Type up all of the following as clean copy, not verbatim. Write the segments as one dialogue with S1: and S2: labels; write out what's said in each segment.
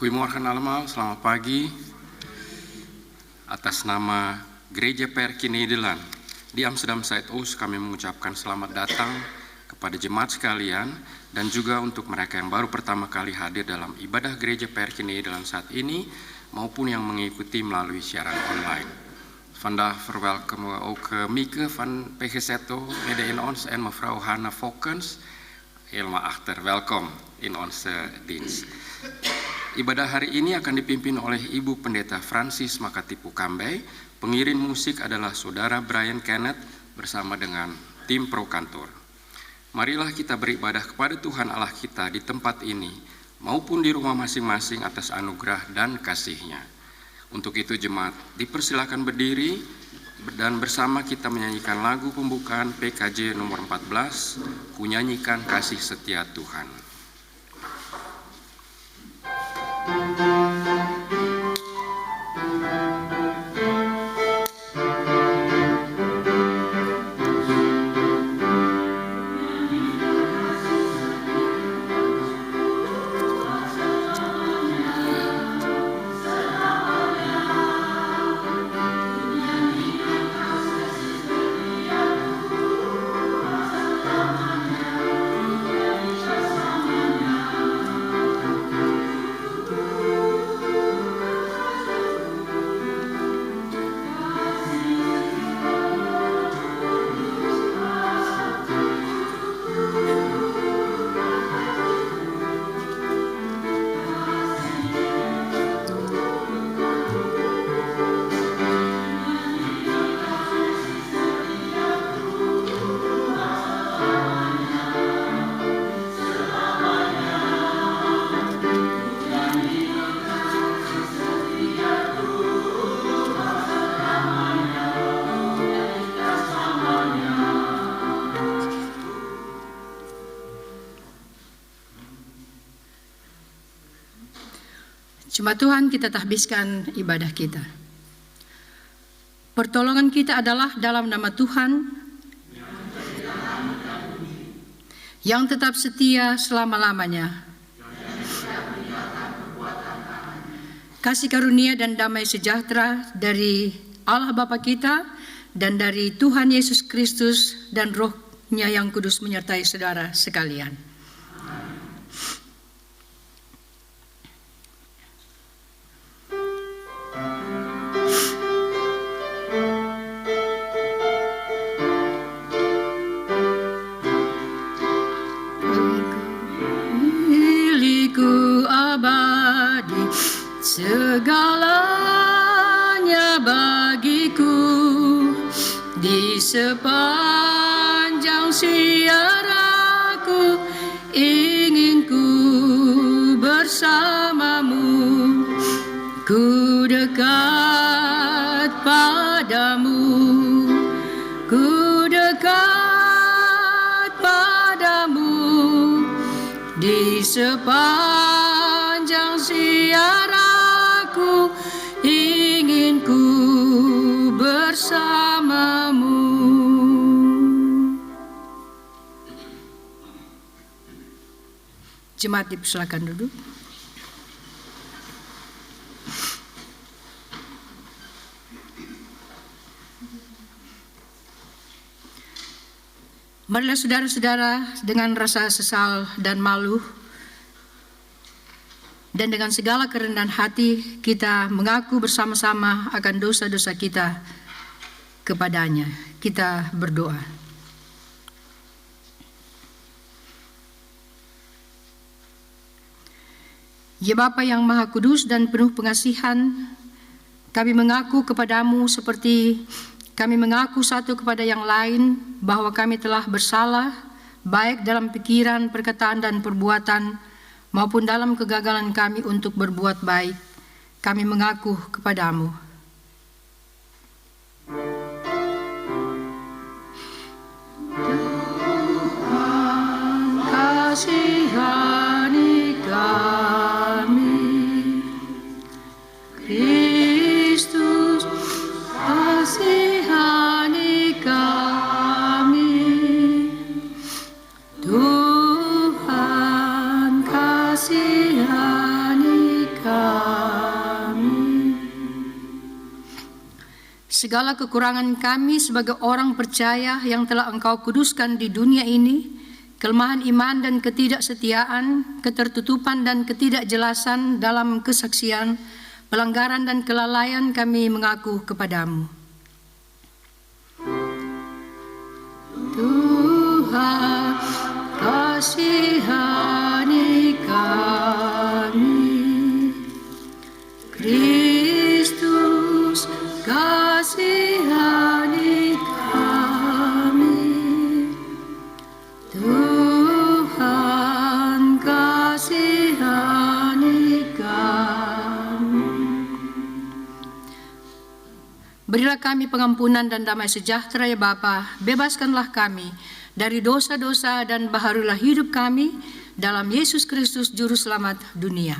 S1: Goedemorgen allemaal, selamat pagi. Atas nama Gereja PRK Nederland di Amsterdam Zuidoost kami mengucapkan selamat datang kepada jemaat sekalian dan juga untuk mereka yang baru pertama kali hadir dalam ibadah Gereja PRK Nederland saat ini maupun yang mengikuti melalui siaran online. Vandaag verwelkomen we ook Mieke van PGZO mede in ons en mevrouw Hanna Fokkens helemaal achter. Welkom in onze dienst. Ibadah hari ini akan dipimpin oleh Ibu Pendeta Francis Makatipu Kambay. Pengiring musik adalah Saudara Brian Kenneth bersama dengan tim pro kantor. Marilah kita beribadah kepada Tuhan Allah kita di tempat ini maupun di rumah masing-masing atas anugerah dan kasih-Nya. Untuk itu jemaat dipersilakan berdiri dan bersama kita menyanyikan lagu pembukaan PKJ nomor 14, Ku Nyanyikan Kasih Setia Tuhan.
S2: Jemaat Tuhan, kita tahbiskan ibadah kita. Pertolongan kita adalah dalam nama Tuhan yang tetap setia selama-lamanya. Kasih karunia dan damai sejahtera dari Allah Bapa kita dan dari Tuhan Yesus Kristus dan Roh-Nya yang kudus menyertai saudara sekalian. Segalanya bagiku di sepanjang siaraku, ingin ku bersamamu, ku dekat padamu, ku dekat padamu di sepanjang siaraku. Ingin ku bersamamu. Jemaat dipersilakan duduk. Marilah saudara-saudara dengan rasa sesal dan malu dan dengan segala kerendahan hati kita mengaku bersama-sama akan dosa-dosa kita kepadanya. Kita berdoa. Ya Bapa yang Maha Kudus dan penuh pengasihan, kami mengaku kepadamu seperti kami mengaku satu kepada yang lain bahwa kami telah bersalah, baik dalam pikiran, perkataan, dan perbuatan, maupun dalam kegagalan kami untuk berbuat baik, kami mengaku kepadamu. Tuhan, kasihani kami. Kristus, kasihani kami. Tuhan, kasihani kami. Segala kekurangan kami sebagai orang percaya yang telah Engkau kuduskan di dunia ini, kelemahan iman dan ketidaksetiaan, ketertutupan dan ketidakjelasan dalam kesaksian, pelanggaran dan kelalaian kami mengaku kepadamu. Tuhan, kasihani kami. Kristus, kasihani kami. Tuhan, kasihani kami. Berilah kami pengampunan dan damai sejahtera ya Bapa, bebaskanlah kami dari dosa-dosa dan baharulah hidup kami dalam Yesus Kristus Juru Selamat dunia.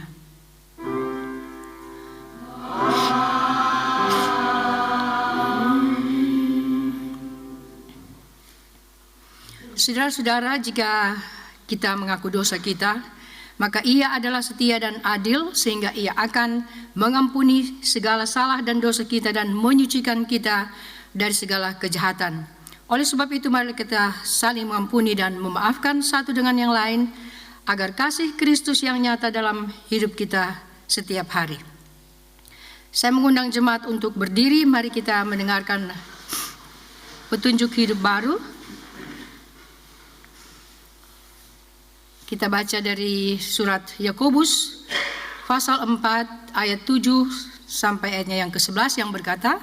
S2: Saudara-saudara, jika kita mengaku dosa kita, maka Ia adalah setia dan adil sehingga Ia akan mengampuni segala salah dan dosa kita dan menyucikan kita dari segala kejahatan. Oleh sebab itu mari kita saling mengampuni dan memaafkan satu dengan yang lain agar kasih Kristus yang nyata dalam hidup kita setiap hari. Saya mengundang jemaat untuk berdiri, mari kita mendengarkan petunjuk hidup baru. Kita baca dari surat Yakobus pasal 4 ayat 7 sampai ayatnya yang ke-11 yang berkata,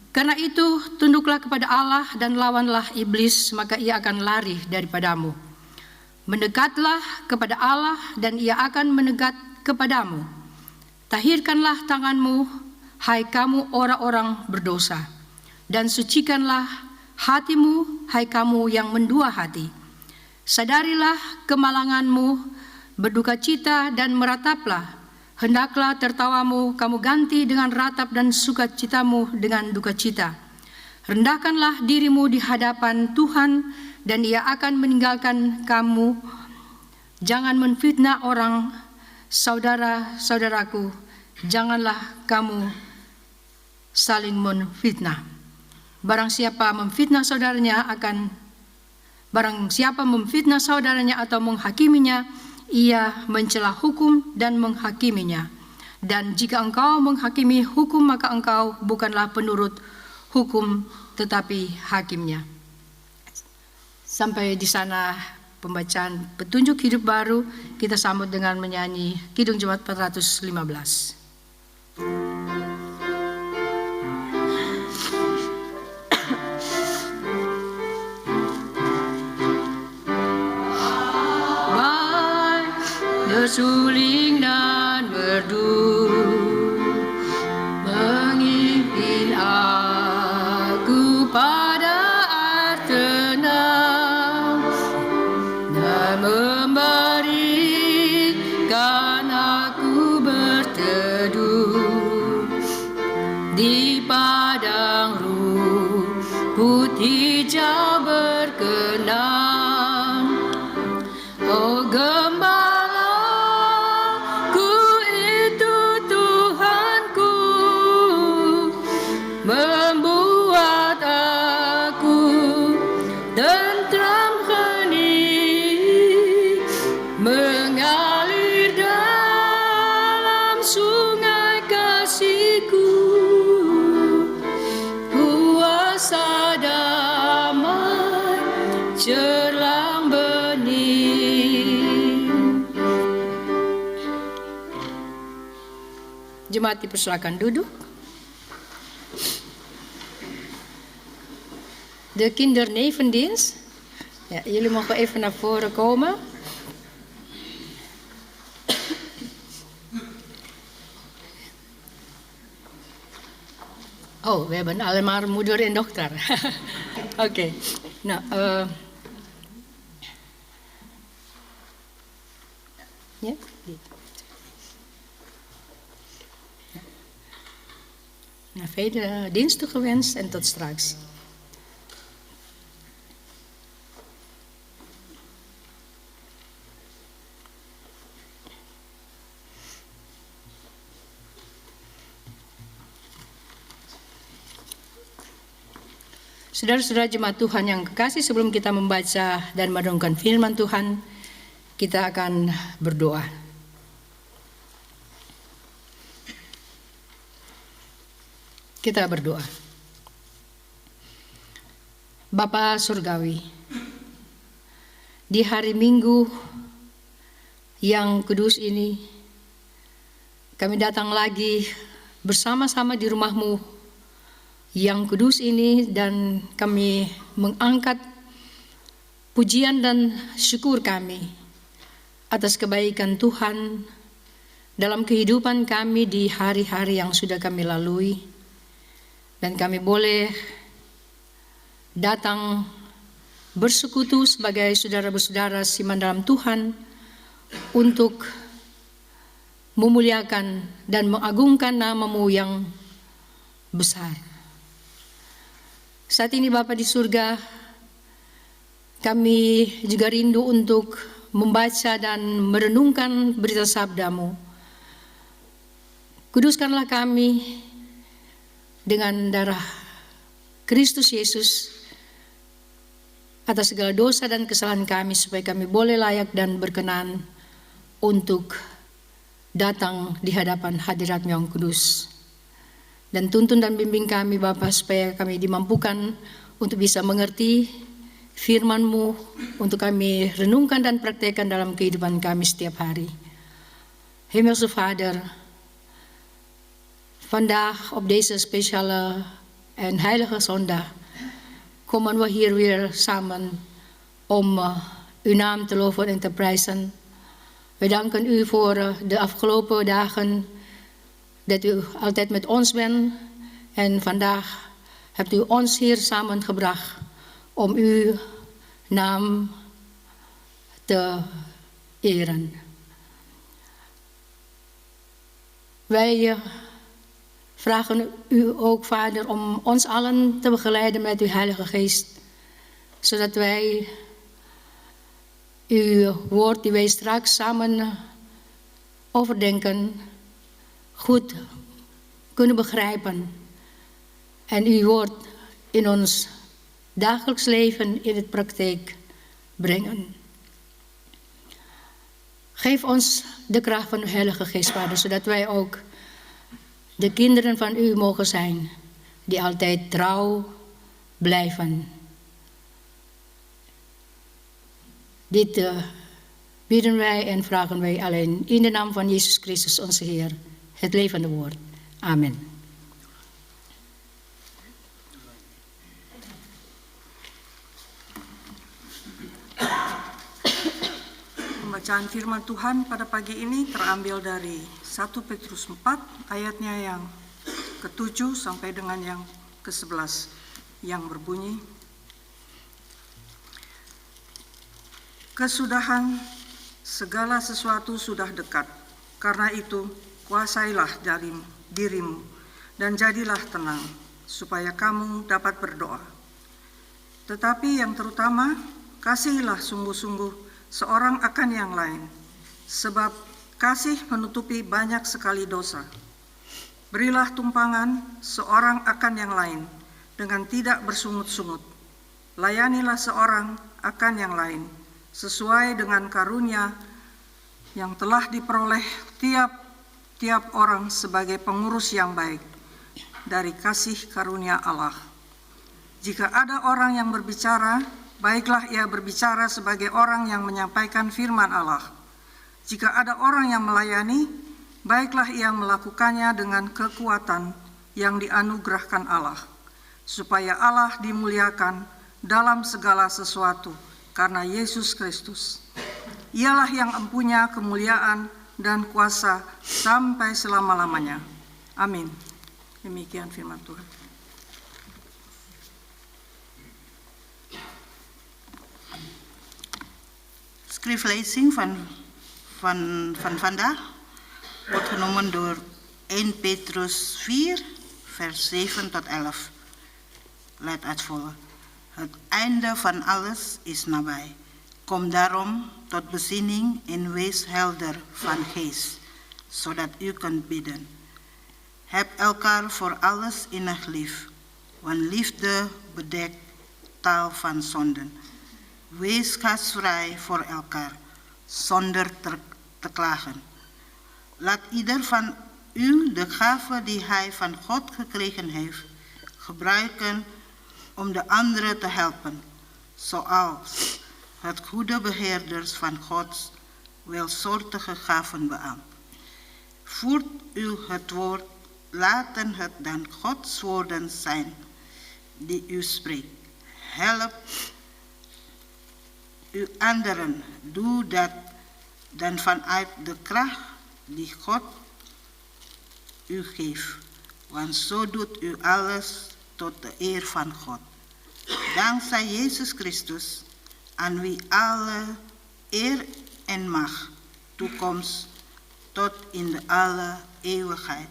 S2: "Karena itu tunduklah kepada Allah dan lawanlah iblis, maka ia akan lari daripadamu. Mendekatlah kepada Allah dan ia akan mendekat kepadamu. Tahirkanlah tanganmu, hai kamu orang-orang berdosa, dan sucikanlah hatimu, hai kamu yang mendua hati. Sadarilah kemalanganmu, berduka cita dan merataplah. Hendaklah tertawamu kamu ganti dengan ratap dan sukacitamu dengan duka cita. Rendahkanlah dirimu di hadapan Tuhan dan Ia akan meninggalkan kamu. Jangan menfitnah orang, saudara-saudaraku, janganlah kamu saling menfitnah. Barang siapa memfitnah saudaranya atau menghakiminya, ia mencela hukum dan menghakiminya. Dan jika engkau menghakimi hukum, maka engkau bukanlah penurut hukum tetapi hakimnya." Sampai di sana pembacaan petunjuk hidup baru. Kita sambut dengan menyanyi Kidung Jemaat 415. Bersuling dan merdu mengimpin aku pada air tenang dan memberikan aku berteduh di padang rumput hijau berkenang. Oh gembala membuat aku tentram hening, mengalir dalam sungai kasih-Ku, kuasa damai cerlang bening. Jemaat dipersilakan duduk. De kindernevendienst. Ja, jullie mogen even naar voren komen. Oh, we hebben allemaal moeder en dochter. Oké. Nou, ja, dit. Nou, vele diensten gewenst en tot straks. Saudara-saudara jemaat Tuhan yang kekasih, sebelum kita membaca dan merenungkan firman Tuhan, kita akan berdoa. Kita berdoa. Bapa Surgawi, di hari Minggu yang kudus ini, kami datang lagi bersama-sama di rumah-Mu yang kudus ini, dan kami mengangkat pujian dan syukur kami atas kebaikan Tuhan dalam kehidupan kami di hari-hari yang sudah kami lalui. Dan kami boleh datang bersekutu sebagai saudara-saudara seiman dalam Tuhan untuk memuliakan dan mengagungkan nama-Mu yang besar. Saat ini Bapa di surga, kami juga rindu untuk membaca dan merenungkan berita sabda-Mu. Kuduskanlah kami dengan darah Kristus Yesus atas segala dosa dan kesalahan kami, supaya kami boleh layak dan berkenan untuk datang di hadapan hadirat-Mu yang kudus. Dan tuntun dan bimbing kami Bapa, supaya kami dimampukan untuk bisa mengerti firman-Mu, untuk kami renungkan dan praktekkan dalam kehidupan kami setiap hari. Hemelse Vader, vandaag op deze speciale en heilige zondag komen we hier weer samen om uw naam te loven en te prijzen. We danken u voor de afgelopen dagen dat u altijd met ons bent, en vandaag hebt u ons hier samengebracht om uw naam te eren. Wij vragen u ook, Vader, om ons allen te begeleiden met uw Heilige Geest, zodat wij uw woord die wij straks samen overdenken goed kunnen begrijpen en uw woord in ons dagelijks leven in het praktijk brengen. Geef ons de kracht van uw Heilige Geest, Vader, zodat wij ook de kinderen van u mogen zijn, die altijd trouw blijven. Dit bidden wij en vragen wij alleen in de naam van Jezus Christus, onze Heer, het levende woord. Amen.
S3: Pembacaan firman Tuhan pada pagi ini terambil dari 1 Petrus 4 ayatnya yang ke-7 sampai dengan yang ke-11 yang berbunyi, kesudahan segala sesuatu sudah dekat, karena itu kuasailah dari dirimu dan jadilah tenang, supaya kamu dapat berdoa. Tetapi yang terutama, kasihilah sungguh-sungguh seorang akan yang lain, sebab kasih menutupi banyak sekali dosa. Berilah tumpangan seorang akan yang lain dengan tidak bersungut-sungut. Layanilah seorang akan yang lain sesuai dengan karunia yang telah diperoleh tiap orang sebagai pengurus yang baik dari kasih karunia Allah. Jika ada orang yang berbicara, baiklah ia berbicara sebagai orang yang menyampaikan firman Allah. Jika ada orang yang melayani, baiklah ia melakukannya dengan kekuatan yang dianugerahkan Allah, supaya Allah dimuliakan dalam segala sesuatu karena Yesus Kristus. Ialah yang empunya kemuliaan dan kuasa sampai selama-lamanya. Amin. Demikian firman Tuhan.
S4: Schriftlezing van vandaag wordt genomen door 1 Petrus 4, vers 7 tot 11. Let als volgt. Het einde van alles is nabij. Kom daarom tot bezinning en wees helder van geest, zodat u kunt bidden. Heb elkaar voor alles innig lief, want liefde bedekt taal van zonden. Wees gastvrij voor elkaar, zonder te klagen. Laat ieder van u de gave die hij van God gekregen heeft, gebruiken om de anderen te helpen, zoals het goede beheerders van Gods welsoortige gaven beaamt. Voert u het woord, laten het dan Gods woorden zijn die u spreekt. Help u anderen, doe dat dan vanuit de kracht die God u geeft, want zo doet u alles tot de eer van God. Dankzij Jezus Christus, aan wie alle eer en macht toekomst tot in de alle eeuwigheid.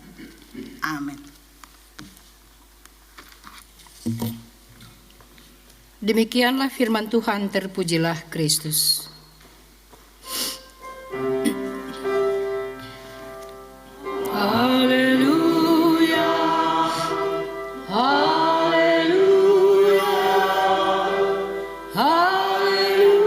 S4: Amen.
S2: Demikianlah firman Tuhan, terpujilah Kristus. Haleluya, haleluya, haleluya.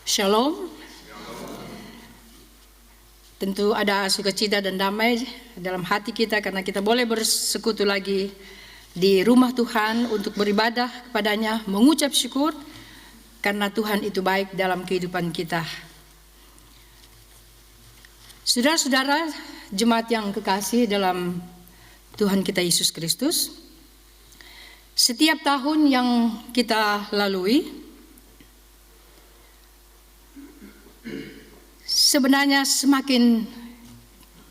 S2: Shalom. Tentu ada sukacita dan damai dalam hati kita karena kita boleh bersekutu lagi di rumah Tuhan untuk beribadah kepadanya, mengucap syukur karena Tuhan itu baik dalam kehidupan kita. Saudara-saudara, jemaat yang kekasih dalam Tuhan kita Yesus Kristus, setiap tahun yang kita lalui sebenarnya semakin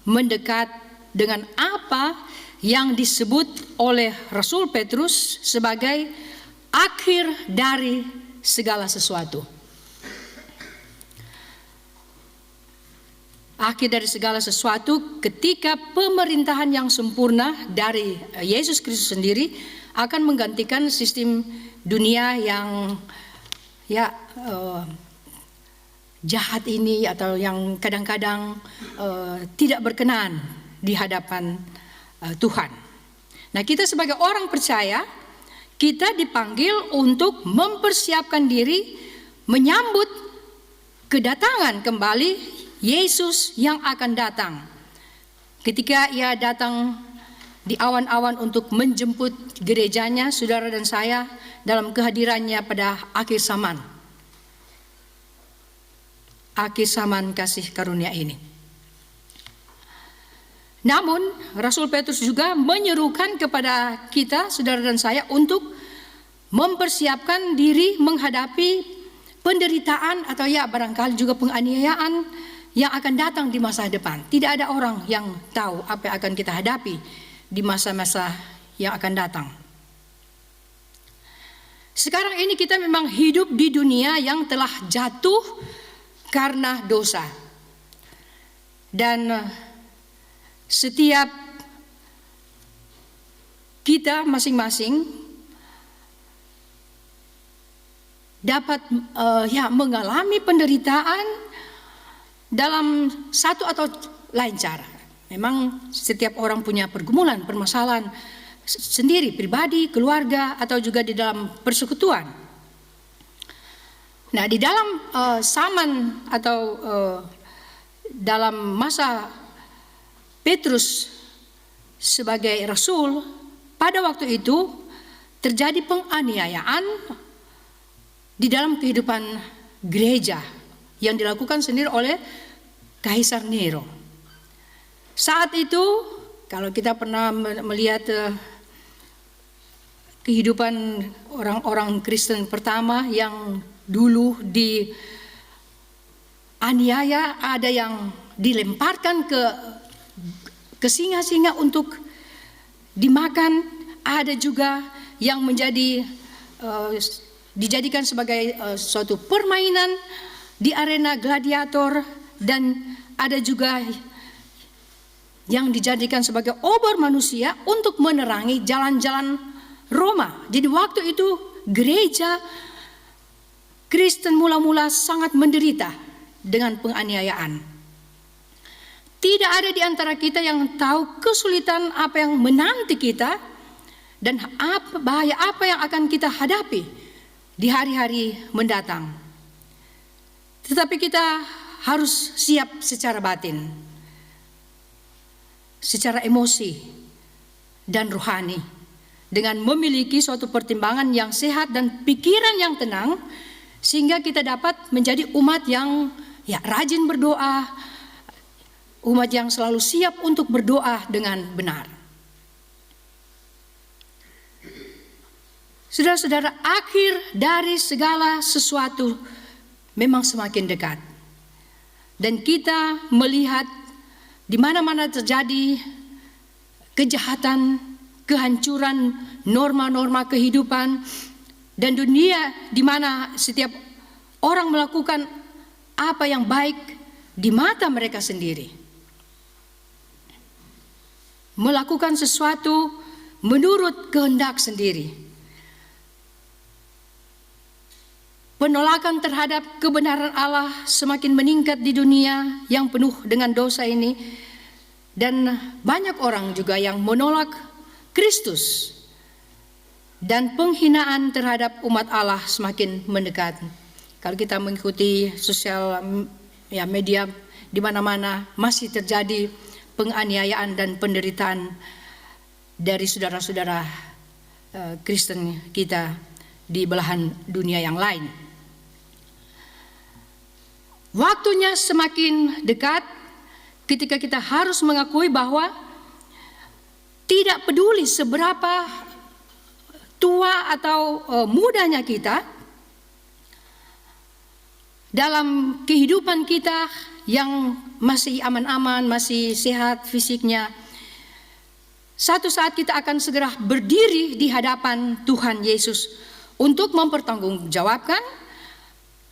S2: mendekat dengan apa yang disebut oleh Rasul Petrus sebagai akhir dari segala sesuatu. Akhir dari segala sesuatu ketika pemerintahan yang sempurna dari Yesus Kristus sendiri akan menggantikan sistem dunia yang jahat ini atau yang kadang-kadang tidak berkenan di hadapan Tuhan. Nah, kita sebagai orang percaya, kita dipanggil untuk mempersiapkan diri menyambut kedatangan kembali Yesus yang akan datang. Ketika ia datang di awan-awan untuk menjemput gerejanya, saudara dan saya, dalam kehadirannya pada akhir zaman. Akhir zaman kasih karunia ini. Namun Rasul Petrus juga menyerukan kepada kita, saudara dan saya, untuk mempersiapkan diri menghadapi penderitaan atau barangkali juga penganiayaan yang akan datang di masa depan. Tidak ada orang yang tahu apa yang akan kita hadapi di masa-masa yang akan datang. Sekarang ini kita memang hidup di dunia yang telah jatuh karena dosa. Dan setiap kita masing-masing dapat mengalami penderitaan dalam satu atau lain cara. Memang setiap orang punya pergumulan, permasalahan sendiri, pribadi, keluarga, atau juga di dalam persekutuan. Nah, di dalam zaman atau dalam masa Petrus sebagai rasul, pada waktu itu terjadi penganiayaan di dalam kehidupan gereja yang dilakukan sendiri oleh Kaisar Nero. Saat itu, kalau kita pernah melihat kehidupan orang-orang Kristen pertama yang dulu dianiaya, ada yang dilemparkan ke singa-singa untuk dimakan, ada juga yang dijadikan sebagai suatu permainan di arena gladiator, dan ada juga yang dijadikan sebagai obor manusia untuk menerangi jalan-jalan Roma. Jadi waktu itu gereja Kristen mula-mula sangat menderita dengan penganiayaan. Tidak ada di antara kita yang tahu kesulitan apa yang menanti kita dan bahaya apa yang akan kita hadapi di hari-hari mendatang. Tetapi kita harus siap secara batin, secara emosi dan rohani, dengan memiliki suatu pertimbangan yang sehat dan pikiran yang tenang, sehingga kita dapat menjadi umat yang rajin berdoa, umat yang selalu siap untuk berdoa dengan benar. Saudara-saudara, akhir dari segala sesuatu memang semakin dekat. Dan kita melihat di mana-mana terjadi kejahatan, kehancuran norma-norma kehidupan, dan dunia di mana setiap orang melakukan apa yang baik di mata mereka sendiri. Melakukan sesuatu menurut kehendak sendiri. Penolakan terhadap kebenaran Allah semakin meningkat di dunia yang penuh dengan dosa ini, dan banyak orang juga yang menolak Kristus, dan penghinaan terhadap umat Allah semakin mendekat. Kalau kita mengikuti sosial media, di mana-mana masih terjadi penganiayaan dan penderitaan dari saudara-saudara Kristen kita di belahan dunia yang lain. Waktunya semakin dekat ketika kita harus mengakui bahwa tidak peduli seberapa tua atau mudanya kita dalam kehidupan kita yang masih aman-aman, masih sehat fisiknya, satu saat kita akan segera berdiri di hadapan Tuhan Yesus untuk mempertanggungjawabkan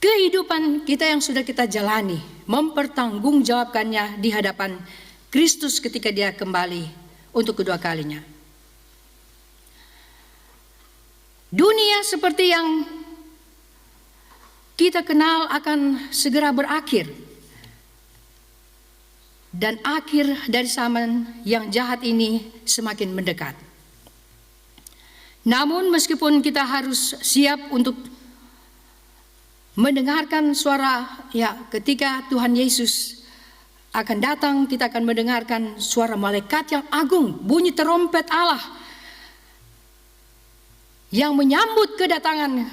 S2: kehidupan kita yang sudah kita jalani, mempertanggungjawabkannya di hadapan Kristus ketika Dia kembali untuk kedua kalinya. Dunia seperti yang kita kenal akan segera berakhir, dan akhir dari zaman yang jahat ini semakin mendekat. Namun meskipun kita harus siap untuk mendengarkan suara, ketika Tuhan Yesus akan datang, kita akan mendengarkan suara malaikat yang agung, bunyi terompet Allah yang menyambut kedatangan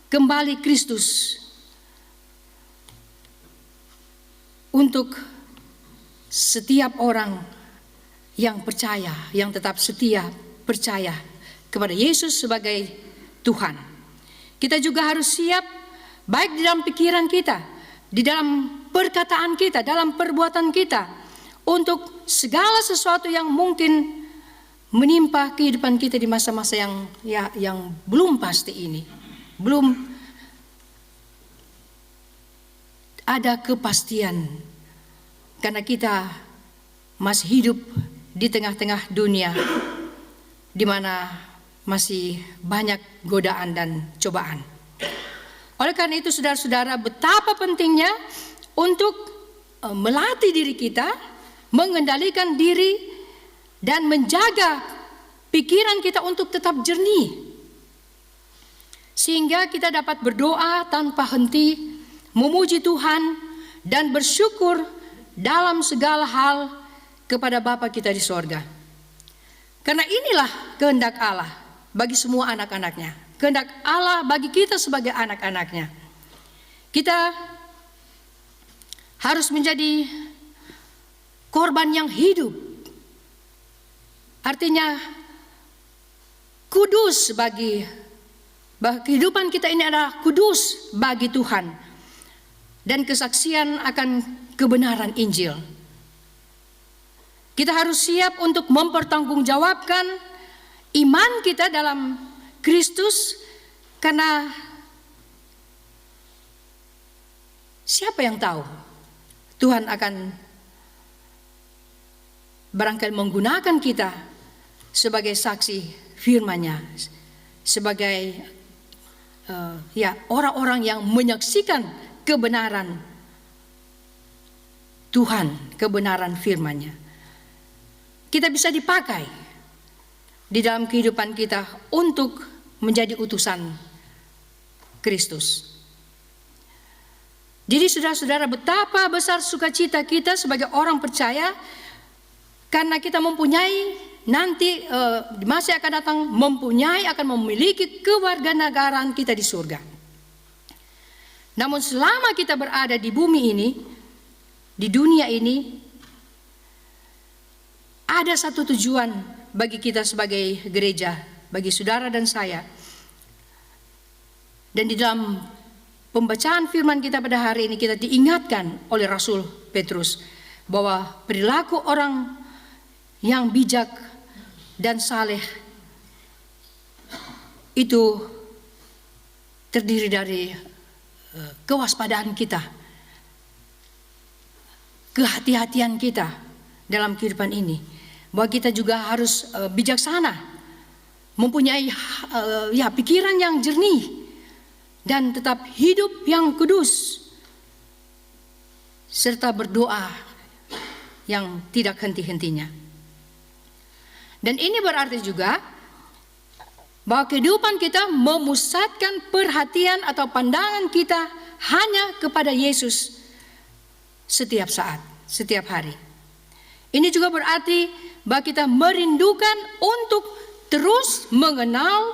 S2: kembali Kristus untuk setiap orang yang percaya, yang tetap setia percaya kepada Yesus sebagai Tuhan. Kita juga harus siap, baik di dalam pikiran kita, di dalam perkataan kita, dalam perbuatan kita, untuk segala sesuatu yang mungkin menimpa kehidupan kita di masa-masa yang belum pasti ini. Belum ada kepastian, karena kita masih hidup di tengah-tengah dunia di mana masih banyak godaan dan cobaan. Oleh karena itu, saudara-saudara, betapa pentingnya untuk melatih diri kita, mengendalikan diri, dan menjaga pikiran kita untuk tetap jernih, sehingga kita dapat berdoa tanpa henti, memuji Tuhan, dan bersyukur dalam segala hal kepada Bapa kita di sorga. Karena inilah kehendak Allah bagi semua anak-anaknya. Kehendak Allah bagi kita sebagai anak-anaknya. Kita harus menjadi korban yang hidup. Artinya kudus bagi kehidupan kita ini adalah kudus bagi Tuhan. Dan kesaksian akan kebenaran Injil. Kita harus siap untuk mempertanggungjawabkan iman kita dalam Kristus, karena siapa yang tahu Tuhan akan barangkali menggunakan kita sebagai saksi firman-Nya, sebagai orang-orang yang menyaksikan kebenaran Tuhan, kebenaran firman-Nya. Kita bisa dipakai di dalam kehidupan kita untuk menjadi utusan Kristus. Jadi saudara-saudara, betapa besar sukacita kita sebagai orang percaya karena kita mempunyai nanti di masa yang akan datang akan memiliki kewarganegaraan kita di surga. Namun selama kita berada di bumi ini, di dunia ini, ada satu tujuan bagi kita sebagai gereja, bagi saudara dan saya. Dan di dalam pembacaan firman kita pada hari ini, kita diingatkan oleh Rasul Petrus bahwa perilaku orang yang bijak dan saleh itu terdiri dari kewaspadaan kita, kehati-hatian kita dalam kehidupan ini. Bahwa kita juga harus bijaksana, mempunyai pikiran yang jernih, dan tetap hidup yang kudus, serta berdoa yang tidak henti-hentinya. Dan ini berarti juga bahwa kehidupan kita memusatkan perhatian atau pandangan kita hanya kepada Yesus setiap saat, setiap hari. Ini juga berarti bahwa kita merindukan untuk terus mengenal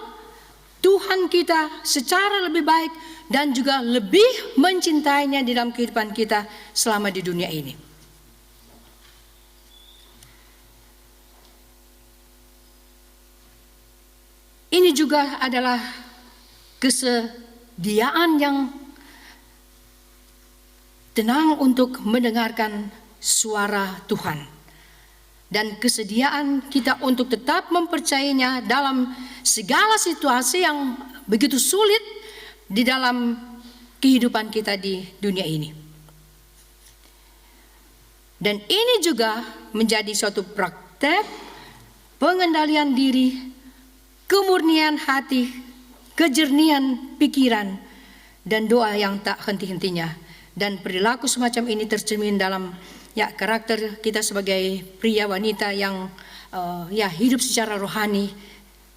S2: Tuhan kita secara lebih baik dan juga lebih mencintainya di dalam kehidupan kita selama di dunia ini. Ini juga adalah kesediaan yang tenang untuk mendengarkan suara Tuhan. Dan kesediaan kita untuk tetap mempercayainya dalam segala situasi yang begitu sulit di dalam kehidupan kita di dunia ini. Dan ini juga menjadi suatu praktek pengendalian diri, kemurnian hati, kejernihan pikiran, dan doa yang tak henti-hentinya. Dan perilaku semacam ini tercermin dalam karakter kita sebagai pria wanita yang hidup secara rohani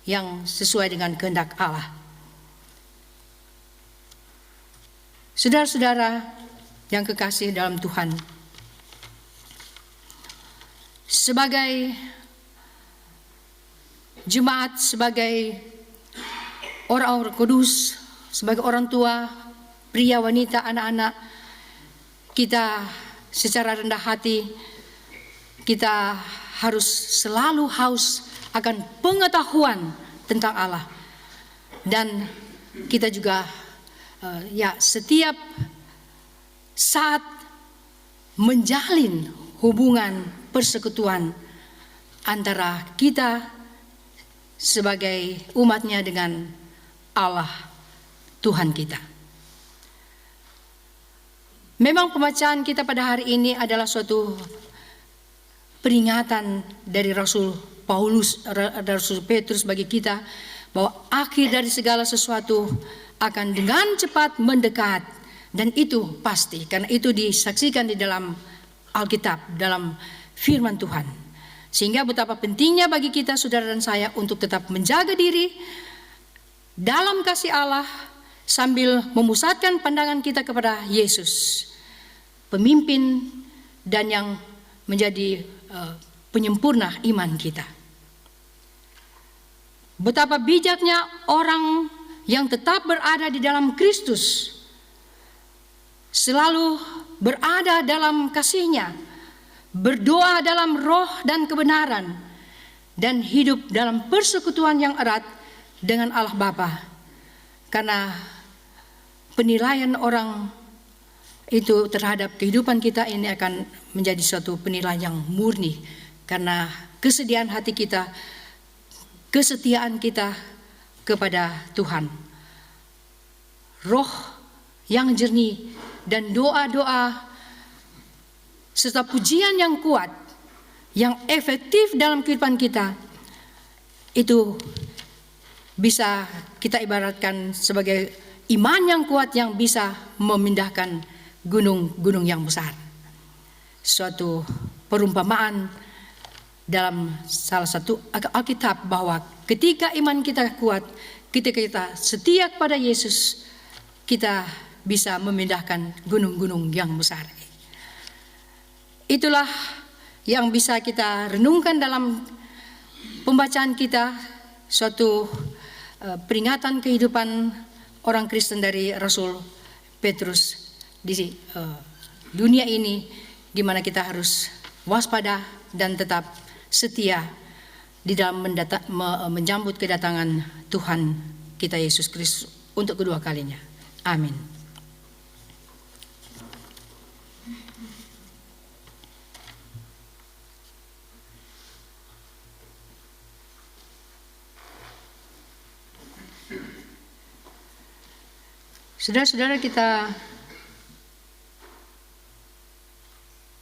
S2: yang sesuai dengan kehendak Allah. Saudara-saudara yang kekasih dalam Tuhan, sebagai jemaat, sebagai orang-orang kudus, sebagai orang tua, pria, wanita, anak-anak, kita secara rendah hati, kita harus selalu haus akan pengetahuan tentang Allah. Dan kita juga setiap saat menjalin hubungan persekutuan antara kita sebagai umatnya dengan Allah Tuhan kita. Memang pembacaan kita pada hari ini adalah suatu peringatan dari Rasul Petrus bagi kita bahwa akhir dari segala sesuatu akan dengan cepat mendekat, dan itu pasti karena itu disaksikan di dalam Alkitab, dalam firman Tuhan. Sehingga betapa pentingnya bagi kita, saudara dan saya, untuk tetap menjaga diri dalam kasih Allah sambil memusatkan pandangan kita kepada Yesus, pemimpin dan yang menjadi penyempurna iman kita. Betapa bijaknya orang yang tetap berada di dalam Kristus, selalu berada dalam kasih-Nya, berdoa dalam roh dan kebenaran, dan hidup dalam persekutuan yang erat dengan Allah Bapa. Karena penilaian orang itu terhadap kehidupan kita ini akan menjadi suatu penilaian yang murni, karena kesediaan hati kita, kesetiaan kita kepada Tuhan. Roh yang jernih dan doa-doa serta pujian yang kuat, yang efektif dalam kehidupan kita, itu bisa kita ibaratkan sebagai iman yang kuat yang bisa memindahkan gunung-gunung yang besar. Suatu perumpamaan dalam salah satu Alkitab bahwa ketika iman kita kuat, ketika kita setia kepada Yesus, kita bisa memindahkan gunung-gunung yang besar. Itulah yang bisa kita renungkan dalam pembacaan kita, suatu peringatan kehidupan orang Kristen dari Rasul Petrus di dunia ini, di mana kita harus waspada dan tetap setia di dalam menyambut kedatangan Tuhan kita Yesus Kristus untuk kedua kalinya. Amin. Saudara-saudara, kita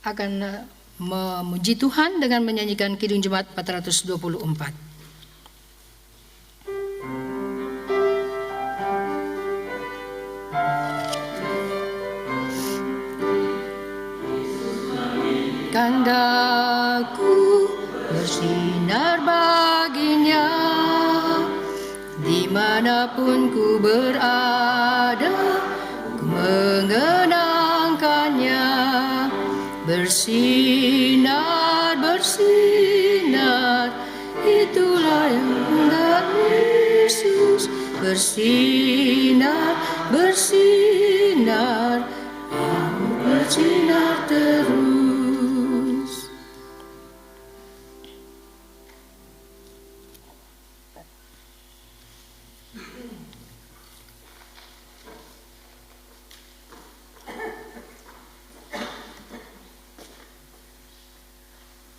S2: akan memuji Tuhan dengan menyanyikan Kidung Jemaat 424. Kandaku bersinar baginya, dimanapun ku berada, ku mengenangkannya. Bersinar, bersinar, itulah yang dari Yesus. Bersinar, bersinar, bersinar terus.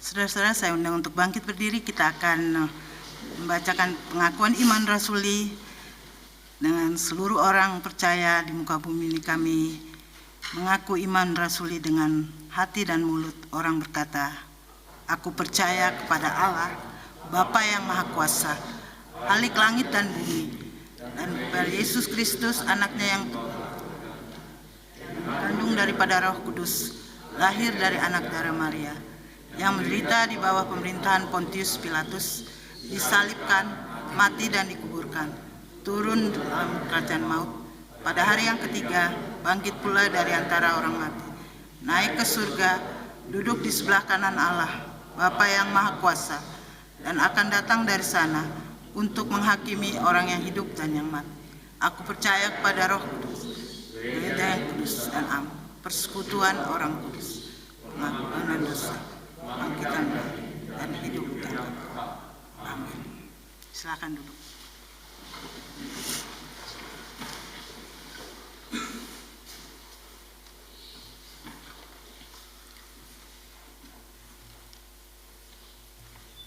S4: Saudara-saudara, saya undang untuk bangkit berdiri. Kita akan membacakan pengakuan iman rasuli dengan seluruh orang percaya di muka bumi ini. Kami mengaku iman rasuli dengan hati dan mulut. Orang berkata, aku percaya kepada Allah, Bapa yang Maha Kuasa, Khalik langit dan bumi, dan kepada Yesus Kristus, anaknya yang kandung daripada Roh Kudus, lahir dari anak darah Maria, yang menderita di bawah pemerintahan Pontius Pilatus, disalibkan, mati dan dikuburkan, turun dalam kerajaan maut, pada hari yang ketiga bangkit pula dari antara orang mati, naik ke surga, duduk di sebelah kanan Allah, Bapa yang Maha Kuasa, dan akan datang dari sana untuk menghakimi orang yang hidup dan yang mati. Aku percaya kepada Roh Kudus, gereja yang kudus dan am, persekutuan orang kudus, pengampunan dosa, bangkitan dan hidup yang kekal. Amin. Silakan duduk.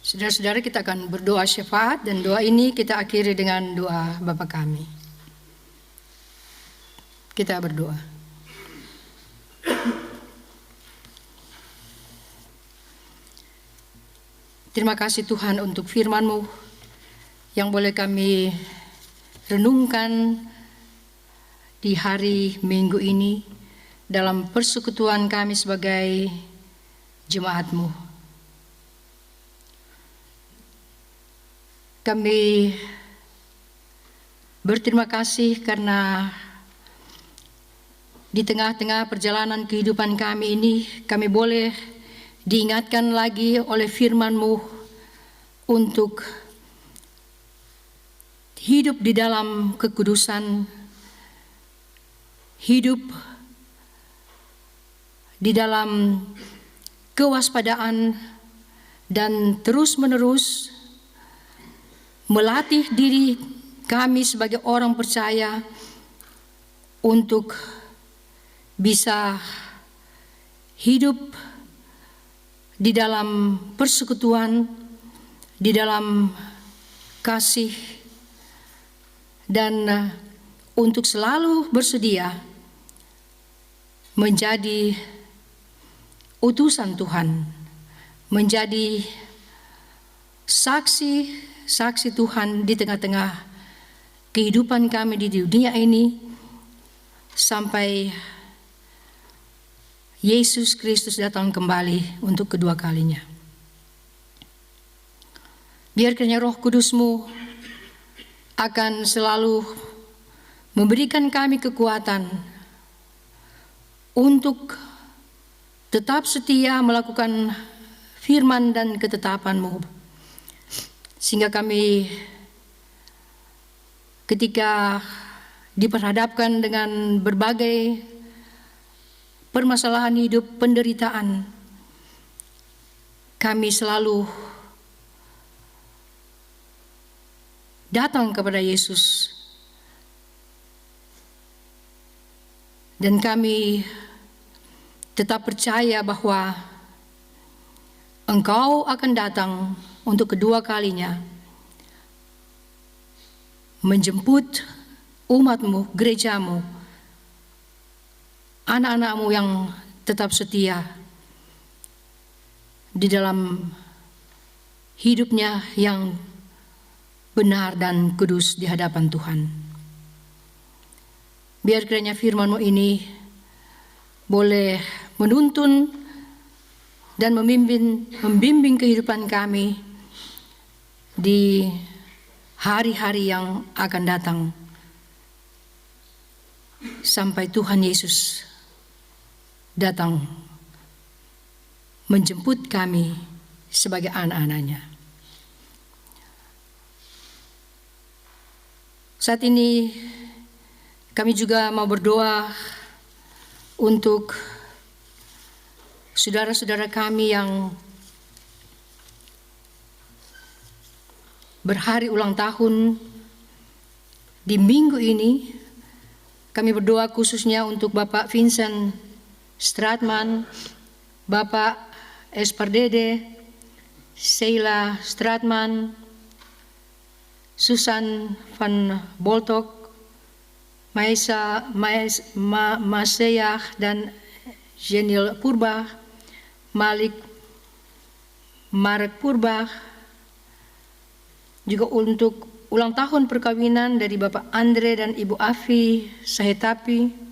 S2: Saudara-saudara, kita akan berdoa syafaat, dan doa ini kita akhiri dengan doa Bapa kami. Kita berdoa. Terima kasih Tuhan untuk firman-Mu yang boleh kami renungkan di hari Minggu ini dalam persekutuan kami sebagai jemaat-Mu. Kami berterima kasih karena di tengah-tengah perjalanan kehidupan kami ini, kami boleh diingatkan lagi oleh firman-Mu untuk hidup di dalam kekudusan, hidup di dalam kewaspadaan, dan terus-menerus melatih diri kami sebagai orang percaya untuk bisa hidup di dalam persekutuan, di dalam kasih, dan untuk selalu bersedia menjadi utusan Tuhan, menjadi saksi Tuhan di tengah-tengah kehidupan kami di dunia ini sampai Yesus Kristus datang kembali untuk kedua kalinya. Biar kiranya Roh Kudus-Mu akan selalu memberikan kami kekuatan untuk tetap setia melakukan firman dan ketetapan-Mu, sehingga kami ketika diperhadapkan dengan berbagai permasalahan hidup, penderitaan, kami selalu datang kepada Yesus, dan kami tetap percaya bahwa Engkau akan datang untuk kedua kalinya menjemput umat-Mu, gereja-Mu, anak-anak-Mu yang tetap setia di dalam hidupnya yang benar dan kudus di hadapan Tuhan. Biar kiranya firman-Mu ini boleh menuntun dan membimbing kehidupan kami di hari-hari yang akan datang sampai Tuhan Yesus datang menjemput kami sebagai anak-anak-Nya. Saat ini kami juga mau berdoa untuk saudara-saudara kami yang berhari ulang tahun di minggu ini. Kami berdoa khususnya untuk Bapak Vincent Stratman, Bapak Espardede, Sheila Stratman, Susan van Boltok, Maseyah dan Jenil Purba, Marek Purba, juga untuk ulang tahun perkawinan dari Bapak Andre dan Ibu Afi Sahetapi.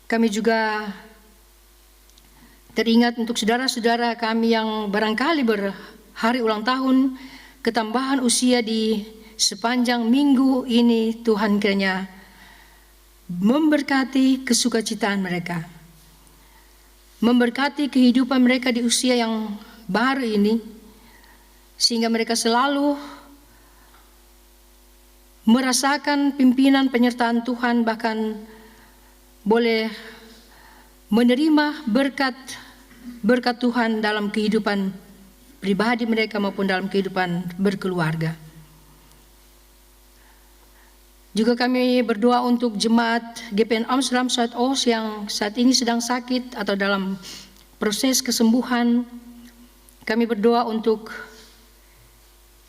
S2: Kami juga teringat untuk saudara-saudara kami yang barangkali berhari ulang tahun, ketambahan usia di sepanjang minggu ini. Tuhan kiranya memberkati kesukacitaan mereka, memberkati kehidupan mereka di usia yang baru ini, sehingga mereka selalu merasakan pimpinan penyertaan Tuhan, bahkan boleh menerima berkat Tuhan dalam kehidupan pribadi mereka maupun dalam kehidupan berkeluarga. Juga kami berdoa untuk jemaat GPN Amsterdam Zuidoost yang saat ini sedang sakit atau dalam proses kesembuhan. Kami berdoa untuk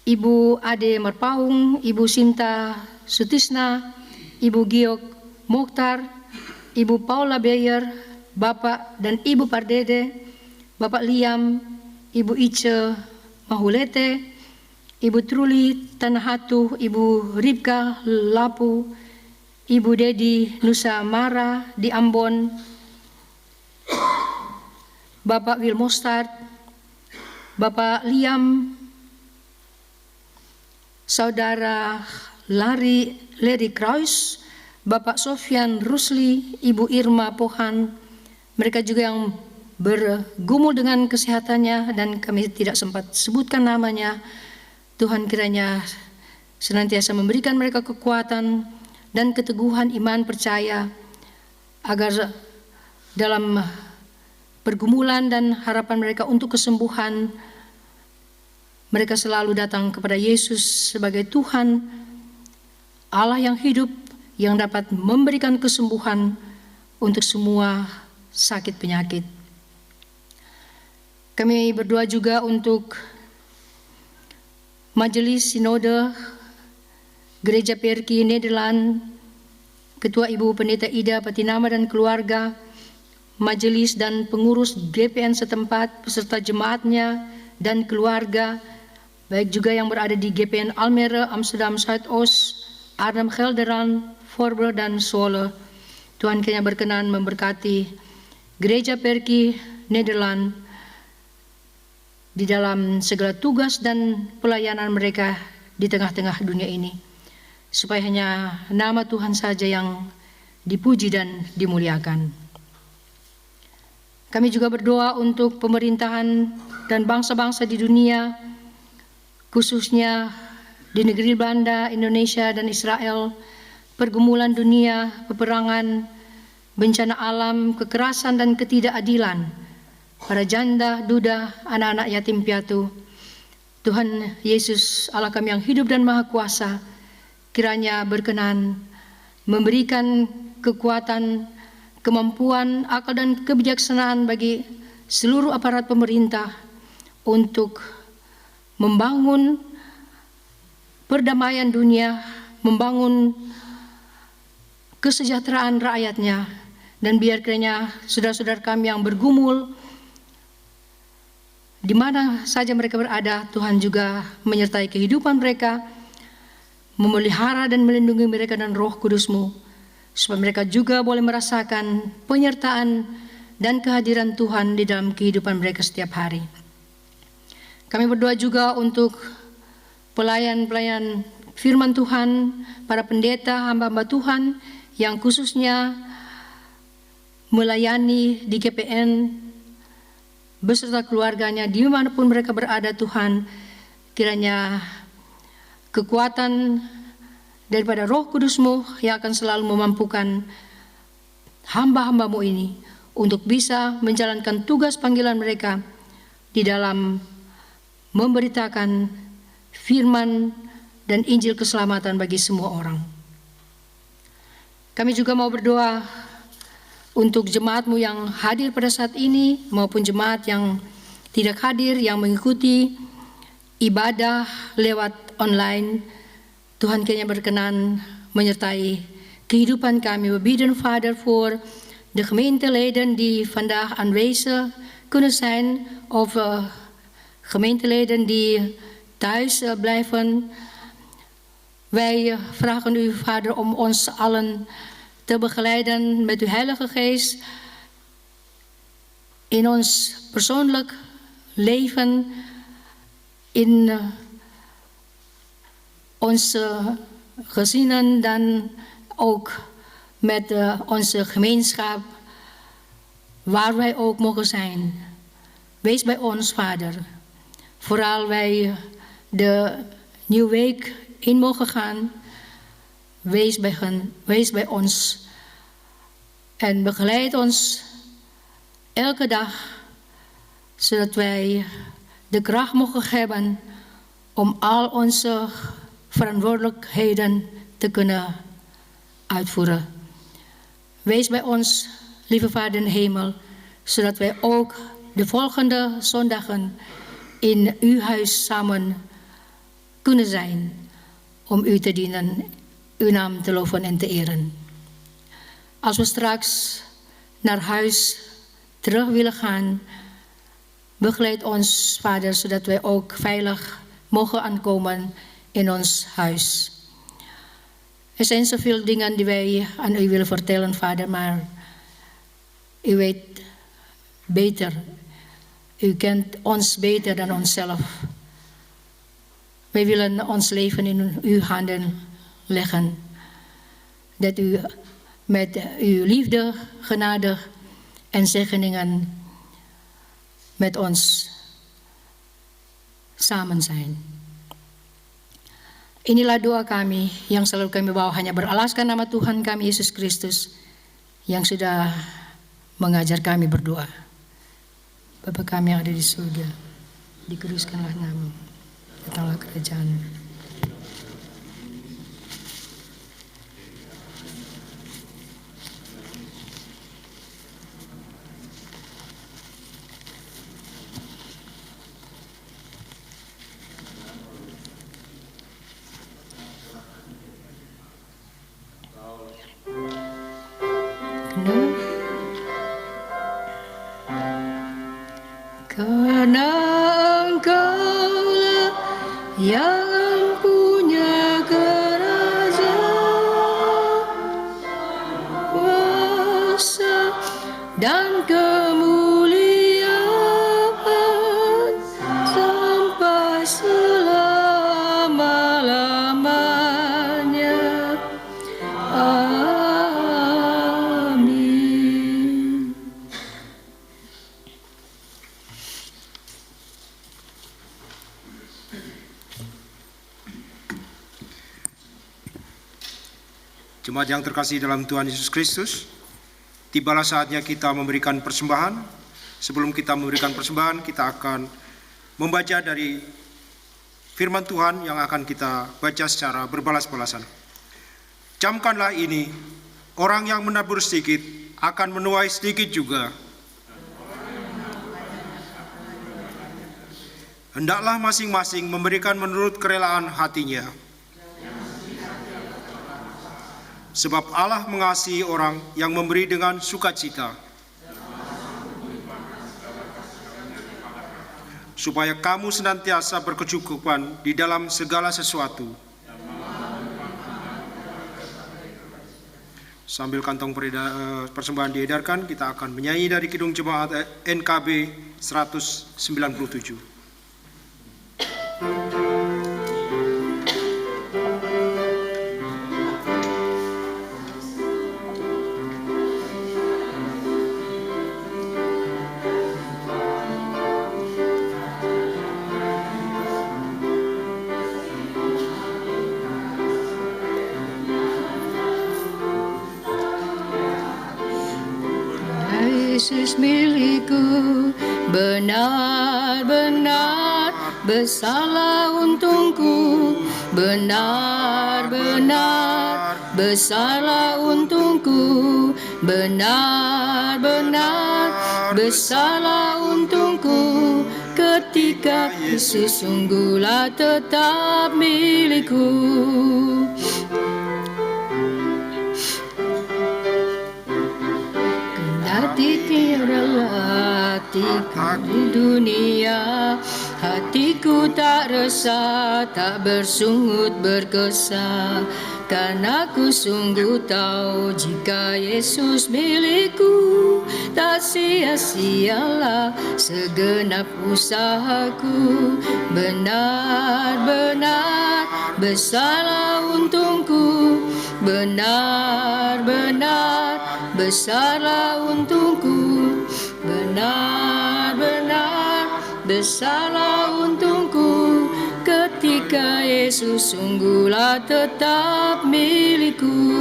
S2: Ibu Ade Marpaung, Ibu Sinta Sutisna, Ibu Giok Mokhtar, Ibu Paula Beyer, Bapak dan Ibu Pardede, Bapak Liam, Ibu Ice Mahulete, Ibu Truli Tanahatu, Ibu Ribka Lapu, Ibu Dedi Nusa Mara di Ambon, Bapak Wilmostad, Bapak Liam, Saudara Larry Kraus, Bapak Sofyan Rusli, Ibu Irma Pohan. Mereka juga yang bergumul dengan kesehatannya dan kami tidak sempat sebutkan namanya. Tuhan kiranya senantiasa memberikan mereka kekuatan dan keteguhan iman percaya, agar dalam pergumulan dan harapan mereka untuk kesembuhan, mereka selalu datang kepada Yesus sebagai Tuhan, Allah yang hidup yang dapat memberikan kesembuhan untuk semua sakit penyakit. Kami berdoa juga untuk Majelis Sinode Gereja PRK Nederland, Ketua Ibu Pendeta Ida Patinama dan keluarga, majelis dan pengurus GPN setempat, beserta jemaatnya dan keluarga, baik juga yang berada di GPN Almere, Amsterdam Zuidoost, Arnhem Gelderland, Voorburg dan Zwolle. Tuhan kiranya berkenan memberkati Gereja PRK Nederland di dalam segala tugas dan pelayanan mereka di tengah-tengah dunia ini, supaya hanya nama Tuhan saja yang dipuji dan dimuliakan. Kami juga berdoa untuk pemerintahan dan bangsa-bangsa di dunia, khususnya di negeri Belanda, Indonesia, dan Israel, pergumulan dunia, peperangan, bencana alam, kekerasan dan ketidakadilan, para janda, duda, anak-anak yatim piatu. Tuhan Yesus, Allah kami yang hidup dan maha kuasa, kiranya berkenan memberikan kekuatan, kemampuan, akal dan kebijaksanaan bagi seluruh aparat pemerintah untuk membangun perdamaian dunia, membangun kesejahteraan rakyatnya, dan biar kiranya saudara-saudara kami yang bergumul di mana saja mereka berada, Tuhan juga menyertai kehidupan mereka, memelihara dan melindungi mereka dan Roh Kudus-Mu, supaya mereka juga boleh merasakan penyertaan dan kehadiran Tuhan di dalam kehidupan mereka setiap hari. Kami berdoa juga untuk pelayan-pelayan firman Tuhan, para pendeta, hamba-hamba Tuhan yang khususnya melayani di GPN beserta keluarganya dimanapun mereka berada. Tuhan, kiranya kekuatan daripada Roh Kudus-Mu yang akan selalu memampukan hamba-hamba-Mu ini untuk bisa menjalankan tugas panggilan mereka di dalam memberitakan firman dan Injil keselamatan bagi semua orang. Kami juga mau berdoa untuk jemaat-Mu yang hadir pada saat ini maupun jemaat yang tidak hadir, yang mengikuti ibadah lewat online. Tuhan kiranya berkenan menyertai kehidupan kami. We bidden Vader voor de gemeenteleden die vandaag aanwezig kunnen zijn of gemeenteleden die thuis blijven. Wij vragen u, Vader, om ons allen te begeleiden met uw Heilige Geest in ons persoonlijk leven, in onze gezinnen, dan ook met onze gemeenschap, waar wij ook mogen zijn. Wees bij ons, Vader. Vooral wij de nieuwe week in mogen gaan. Wees bij ons en begeleid ons elke dag, zodat wij de kracht mogen hebben om al onze verantwoordelijkheden te kunnen uitvoeren. Wees bij ons, lieve Vader in de hemel, zodat wij ook de volgende zondagen in uw huis samen kunnen zijn om u te dienen, uw naam te loven en te eren. Als we straks naar huis terug willen gaan, begeleid ons, Vader, zodat wij ook veilig mogen aankomen in ons huis. Er zijn zoveel dingen die wij aan u willen vertellen, Vader, maar u weet beter. U kent ons beter dan onszelf. Wij willen ons leven in uw handen leggen. Dat u met uw liefde, genade en zegeningen met ons samen zijn. Inilah doa kami yang selalu kami bawa hanya beralaskan nama Tuhan kami Yesus Kristus yang sudah mengajar kami berdoa. Bapa kami yang ada di surga, dikuduskanlah namamu, datanglah kerajaan-Mu. Karena Engkaulah yang punya kerajaan, kuasa dan kemuliaan sampai selama-lamanya. Amin.
S5: Jemaat yang terkasih dalam Tuhan Yesus Kristus, tibalah saatnya kita memberikan persembahan. Sebelum kita memberikan persembahan, kita akan membaca dari firman Tuhan yang akan kita baca secara berbalas-balasan. Camkanlah ini, orang yang menabur sedikit akan menuai sedikit juga. Hendaklah masing-masing memberikan menurut kerelaan hatinya. Sebab Allah mengasihi orang yang memberi dengan sukacita, supaya kamu senantiasa berkecukupan di dalam segala sesuatu. Sambil kantong persembahan diedarkan, kita akan menyanyi dari Kidung Jemaat NKB 197.
S2: Yesus milikku, benar-benar besarlah untungku, benar-benar besarlah untungku, benar-benar besarlah untungku, ketika Yesus sungguhlah tetap milikku. Tiadalah hatiku di dunia, hatiku tak resah, tak bersungut berkesah, karena ku sungguh tahu jika Yesus milikku, tak sia-sialah segenap usahaku, benar-benar besarlah untungku, benar-benar besarlah untungku, benar-benar besarlah untungku, ketika Yesus sungguhlah tetap milikku.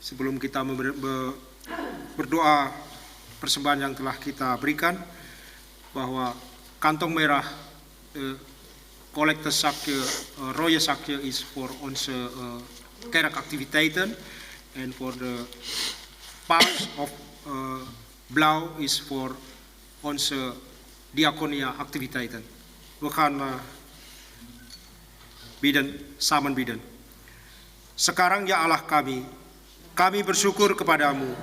S5: Sebelum kita berdoa persembahan yang telah kita berikan, bahwa kantong merah collectezakje, rode zakje is voor onze kerkactiviteiten en voor de paars of blauw is voor onze diaconia activiteiten. We gaan samen bidden. Sekarang ya Allah kami bersyukur kepadamu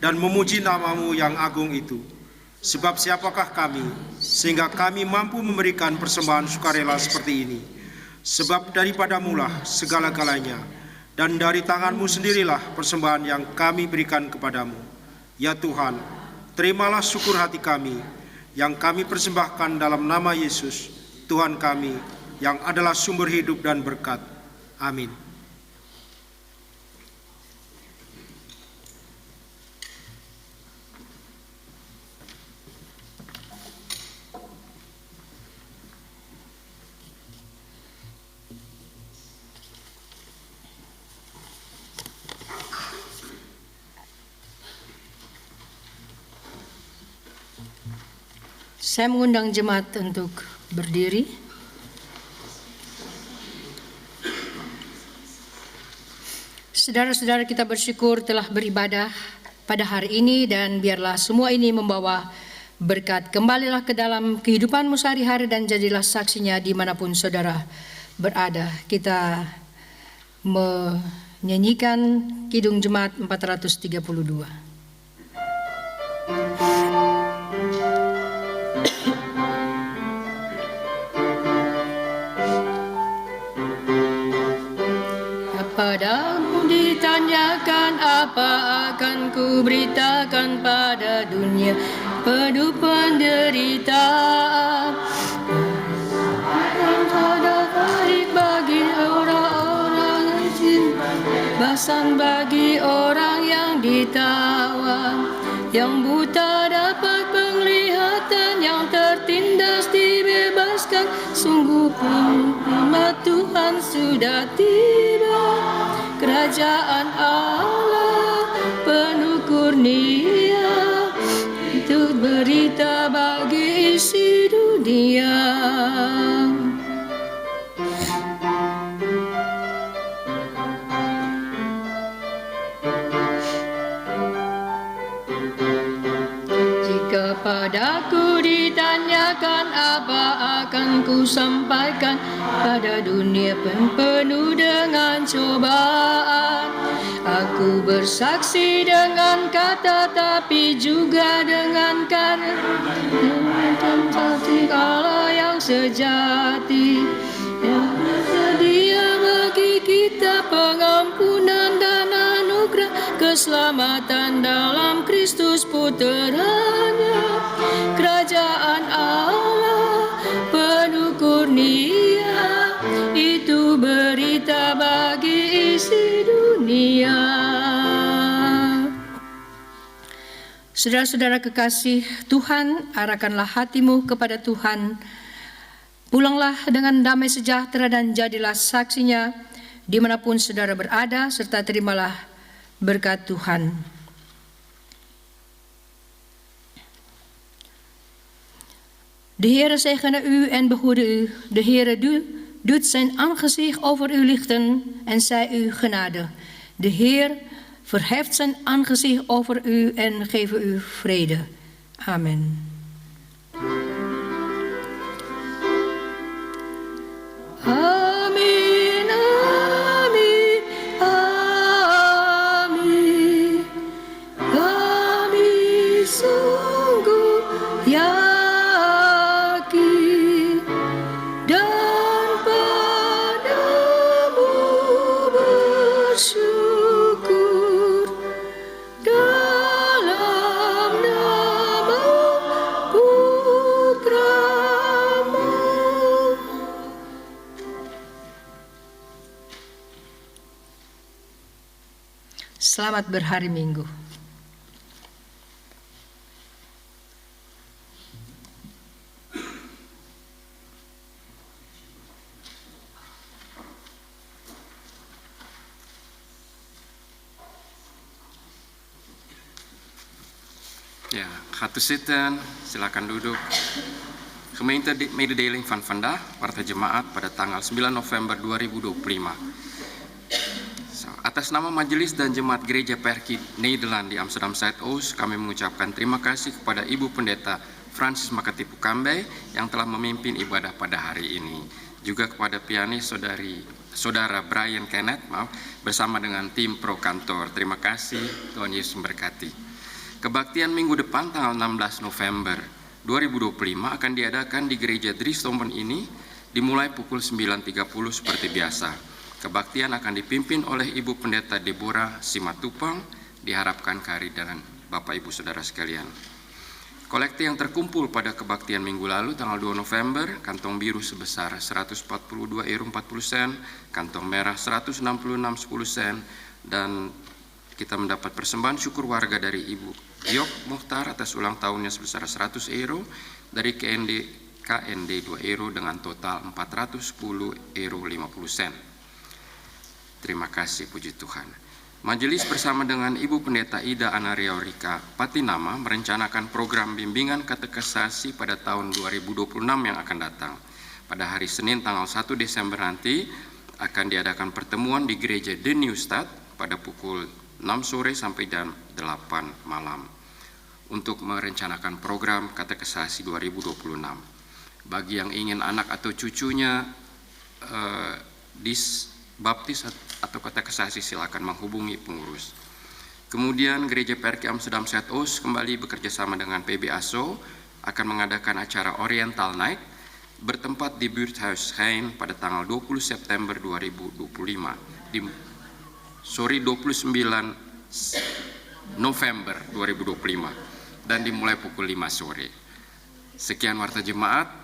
S5: dan memuji namamu yang agung itu. Sebab siapakah kami, sehingga kami mampu memberikan persembahan sukarela seperti ini. Sebab daripadamulah segala-galanya, dan dari tanganmu sendirilah persembahan yang kami berikan kepadamu. Ya Tuhan, terimalah syukur hati kami, yang kami persembahkan dalam nama Yesus, Tuhan kami, yang adalah sumber hidup dan berkat. Amin.
S2: Saya mengundang jemaat untuk berdiri. Saudara-saudara, kita bersyukur telah beribadah pada hari ini, dan biarlah semua ini membawa berkat. Kembalilah ke dalam kehidupanmu sehari-hari dan jadilah saksinya dimanapun saudara berada. Kita menyanyikan Kidung Jemaat 432. Padamu ditanyakan apa akan ku beritakan pada dunia penuh penderitaan. Ada baik bagi orang-orang yang cinta, bahasan bagi orang yang ditawan, yang buta dapat penglihatan, yang tertindas dibebaskan. Sungguh umat Tuhan sudah tiba, kerajaan Allah penuh kurnia, untuk berita bagi isi dunia. Jika padaku ditanyakan apa akan ku sampaikan pada dunia penuh dengan cobaan. Aku bersaksi dengan kata tapi juga dengan karya, Allah yang sejati, yang sedia bagi kita pengampunan dan anugerah, keselamatan dalam Kristus Puteranya. Kerajaan Allah penuh kurnia, itu berita bagi isi dunia. Saudara-saudara kekasih Tuhan, arahkanlah hatimu kepada Tuhan. Pulanglah dengan damai sejahtera dan jadilah saksinya dimanapun saudara berada, serta terimalah berkat Tuhan. De Heere zegene u en behoede u. De Heere doet zijn aangezicht over u lichten en zij u genade. De Heer verheft zijn aangezicht over u en geeft u vrede. Amen. Amin, amin, amin. Kami sungguh yakin dan padamu bersyukur dalam nama Putramu. Selamat berhari Minggu.
S1: Ja, gaat u zitten, silakan duduk. Gemeente Mededeling van vandaag, Partai Jemaat pada tanggal 9 November 2025. Atas nama Majelis dan Jemaat Gereja Perki Nederland di Amsterdam Zuidoost, kami mengucapkan terima kasih kepada Ibu Pendeta Francis Makatipu Kambe yang telah memimpin ibadah pada hari ini. Juga kepada pianis Saudara Brian Kenneth, bersama dengan tim pro kantor. Terima kasih, Tuhan Yesus memberkati. Kebaktian minggu depan tanggal 16 November 2025 akan diadakan di Gereja Dristompen ini dimulai pukul 9.30 seperti biasa. Kebaktian akan dipimpin oleh Ibu Pendeta Deborah Simatupang, diharapkan kehadiran Bapak Ibu Saudara sekalian. Kolekte yang terkumpul pada kebaktian minggu lalu tanggal 2 November, kantong biru sebesar 142 euro 40 sen, kantong merah 166 10 sen, dan kita mendapat persembahan syukur warga dari Ibu Giok Muhtar atas ulang tahunnya sebesar 100 euro, dari KND 2 euro dengan total 410 euro 50 sen. Terima kasih, puji Tuhan. Majelis bersama dengan Ibu Pendeta Ida Anaria Rika Patinama merencanakan program bimbingan katekisasi pada tahun 2026 yang akan datang. Pada hari Senin tanggal 1 Desember nanti akan diadakan pertemuan di Gereja The New Stad pada pukul 6 sore sampai jam 8 malam untuk merencanakan program katekesasi 2026. Bagi yang ingin anak atau cucunya disbaptis atau katekesasi, silakan menghubungi pengurus. Kemudian Gereja PRK Amsterdam Zuidoost kembali bekerja sama dengan PB ASO akan mengadakan acara Oriental Night bertempat di Buurthuis Gein pada tanggal 20 September 2025 29 November 2025 dan dimulai pukul 5 sore. Sekian warta jemaat.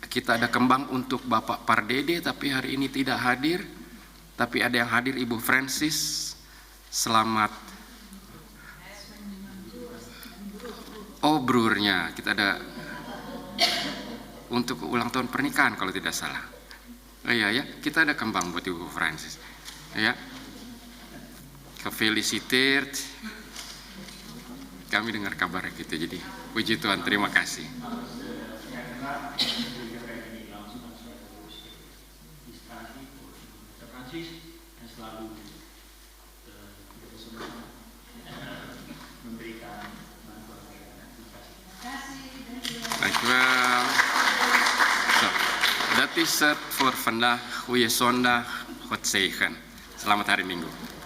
S1: Kita ada kembang untuk Bapak Pardede tapi hari ini tidak hadir. Tapi ada yang hadir, Ibu Francis. Selamat. Oh, brurnya. Kita ada untuk ulang tahun pernikahan kalau tidak salah. Oh iya ya, kita ada kembang buat Ibu Francis. Ya. Gefeliciteerd. Kami dengar kabar gitu, jadi puji Tuhan, terima kasih. Dankjewel. Zo, dat is het voor vandaag. Goeie zondag. God zegen. Selamat hari Minggu.